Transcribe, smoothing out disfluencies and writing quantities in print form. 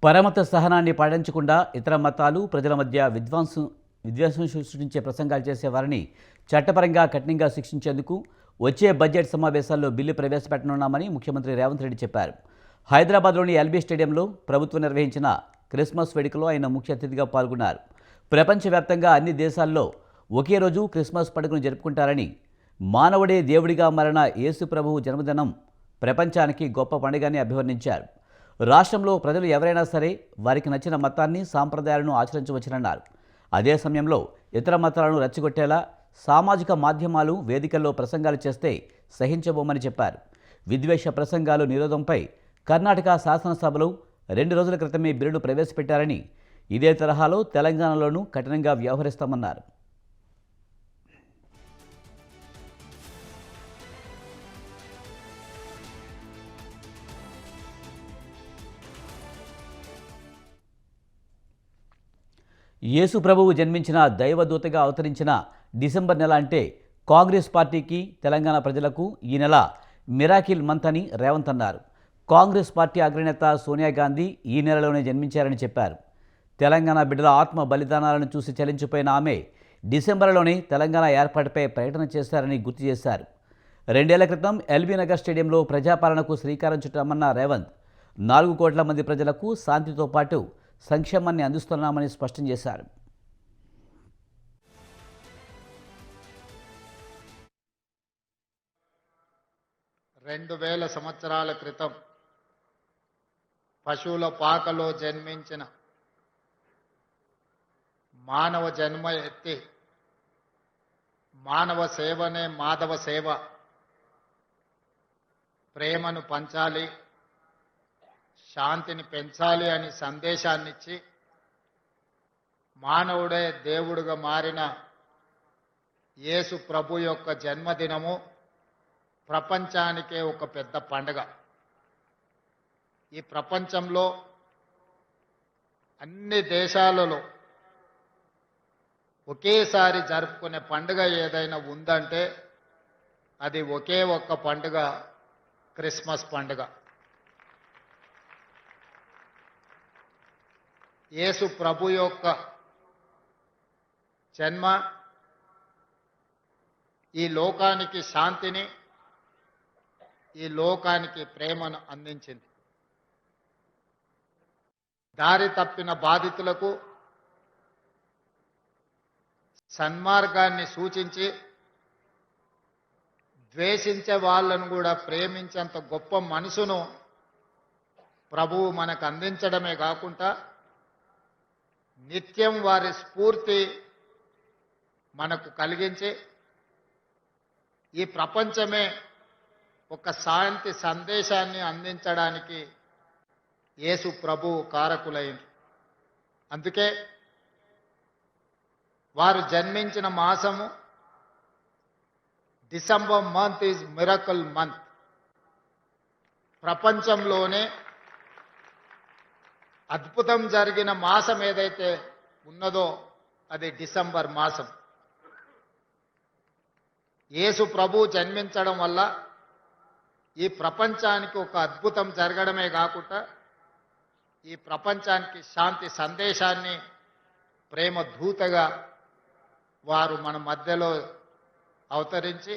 పరమత సహనాన్ని పాటించకుండా ఇతర మతాలు ప్రజల మధ్య విద్వేషం సృష్టించే ప్రసంగాలు చేసేవారిని చట్టపరంగా కఠినంగా శిక్షించేందుకు వచ్చే బడ్జెట్ సమావేశాల్లో బిల్లు ప్రవేశపెట్టనున్నామని ముఖ్యమంత్రి రేవంత్ రెడ్డి చెప్పారు. హైదరాబాద్లోని ఎల్బీ స్టేడియంలో ప్రభుత్వం నిర్వహించిన క్రిస్మస్ వేడుకలో ఆయన ముఖ్య అతిథిగా పాల్గొన్నారు. ప్రపంచవ్యాప్తంగా అన్ని దేశాల్లో ఒకే రోజు క్రిస్మస్ పండుగను జరుపుకుంటారని, మానవుడే దేవుడిగా మారిన యేసు ప్రభువు జన్మదినం ప్రపంచానికి గొప్ప పండుగని అభివర్ణించారు. రాష్ట్రంలో ప్రజలు ఎవరైనా సరే వారికి నచ్చిన మతాన్ని, సాంప్రదాయాలను ఆచరించవచ్చునన్నారు. అదే సమయంలో ఇతర మతాలను రెచ్చగొట్టేలా సామాజిక మాధ్యమాలు, వేదికల్లో ప్రసంగాలు చేస్తే సహించబోమని చెప్పారు. విద్వేష ప్రసంగాలు నిరోధంపై కర్ణాటక శాసనసభలో 2 రోజుల క్రితమే బిల్లును ప్రవేశపెట్టారని, ఇదే తరహాలో తెలంగాణలోనూ కఠినంగా వ్యవహరిస్తామన్నారు. యేసు ప్రభువు జన్మించిన దైవదూతగా అవతరించిన డిసెంబర్ నెల అంటే కాంగ్రెస్ పార్టీకి, తెలంగాణ ప్రజలకు ఈ నెల మిరాకిల్ మంత్ అని రేవంత్ అన్నారు. కాంగ్రెస్ పార్టీ అగ్రనేత సోనియా గాంధీ ఈ నెలలోనే జన్మించారని చెప్పారు. తెలంగాణ బిడ్డల ఆత్మ బలిదానాలను చూసి చలించిపోయిన ఆమె డిసెంబర్లోనే తెలంగాణ ఏర్పాటుపై ప్రకటన చేశారని గుర్తు చేశారు. 2 ఏళ్ల క్రితం ఎల్బీ నగర్ స్టేడియంలో ప్రజాపాలనకు శ్రీకారం చుట్టామన్న రేవంత్ 4 కోట్ల మంది ప్రజలకు శాంతితో పాటు సంక్షేమాన్ని అందిస్తున్నామని స్పష్టం చేశారు. రెండు వేల సంవత్సరాల క్రితం పశువుల పాకలో జన్మించిన మానవ జన్మ ఎత్తి మానవ సేవనే మాధవ సేవ, ప్రేమను పంచాలి, శాంతిని పెంచాలి అని సందేశాన్నిచ్చి మానవుడే దేవుడుగా మారిన యేసు ప్రభు యొక్క జన్మదినము ప్రపంచానికే ఒక పెద్ద పండుగ. ఈ ప్రపంచంలో అన్ని దేశాలలో ఒకేసారి జరుపుకునే పండుగ ఏదైనా ఉందంటే అది ఒకే ఒక్క పండుగ, క్రిస్మస్ పండుగ. యేసు ప్రభు యొక్క జన్మ ఈ లోకానికి శాంతిని, ఈ లోకానికి ప్రేమను అందించింది. దారి తప్పిన బాధితులకు సన్మార్గాన్ని సూచించి ద్వేషించే వాళ్ళను కూడా ప్రేమించేంత గొప్ప మనసును ప్రభువు మనకు అందించడమే కాకుండా నిత్యం వారి స్ఫూర్తి మనకు కలిగించి ఈ ప్రపంచమే ఒక శాంతి సందేశాన్ని అందించడానికి యేసు ప్రభువు కారకులైంది. అందుకే వారు జన్మించిన మాసము December month is miracle month. ప్రపంచంలోనే అద్భుతం జరిగిన మాసం ఏదైతే ఉన్నదో అది డిసెంబర్ మాసం. యేసు ప్రభు జన్మించడం వల్ల ఈ ప్రపంచానికి ఒక అద్భుతం జరగడమే కాకుండా ఈ ప్రపంచానికి శాంతి సందేశాన్ని ప్రేమ దూతగా వారు మన మధ్యలో అవతరించి